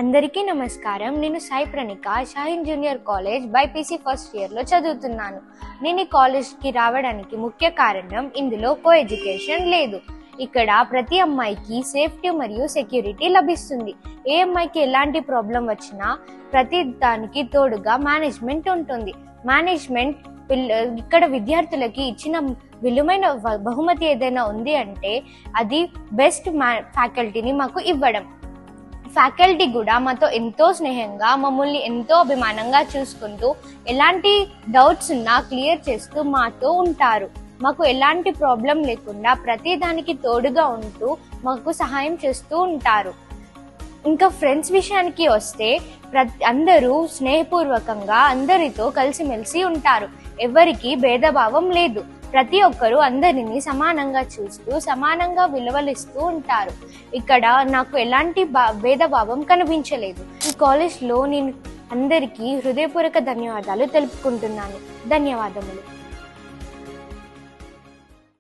అందరికీ నమస్కారం. నేను Sai Pranika Shaheen junior college BiPC first ఇయర్లో చదువుతున్నాను. నేను ఈ కాలేజ్కి రావడానికి ముఖ్య కారణం ఇందులో కో ఎడ్యుకేషన్ లేదు. ఇక్కడ ప్రతి అమ్మాయికి సేఫ్టీ మరియు సెక్యూరిటీ లభిస్తుంది. ఏ అమ్మాయికి ఎలాంటి ప్రాబ్లం వచ్చినా ప్రతి దానికి తోడుగా మేనేజ్మెంట్ ఉంటుంది. మేనేజ్మెంట్ ఇక్కడ విద్యార్థులకి ఇచ్చిన విలువైన బహుమతి ఏదైనా ఉంది అంటే అది బెస్ట్ ఫ్యాకల్టీని మాకు ఇవ్వడం. ఫ్యాకల్టీ కూడా మాతో ఎంతో స్నేహంగా మమ్మల్ని ఎంతో అభిమానంగా చూసుకుంటూ ఎలాంటి డౌట్స్ ఉన్నా క్లియర్ చేస్తూ మాతో ఉంటారు. మాకు ఎలాంటి ప్రాబ్లం లేకుండా ప్రతి దానికి తోడుగా ఉంటూ మాకు సహాయం చేస్తూ ఉంటారు. ఇంకా ఫ్రెండ్స్ విషయానికి వస్తే అందరూ స్నేహపూర్వకంగా అందరితో కలిసిమెలిసి ఉంటారు. ఎవరికి భేదభావం లేదు. ప్రతి ఒక్కరూ అందరినీ సమానంగా చూస్తూ సమానంగా విలువలిస్తూ ఉంటారు. ఇక్కడ నాకు ఎలాంటి భేదభావం కనిపించలేదు. ఈ కాలేజ్లో నేను అందరికీ హృదయపూర్వక ధన్యవాదాలు తెలుపుకుంటున్నాను. ధన్యవాదములు.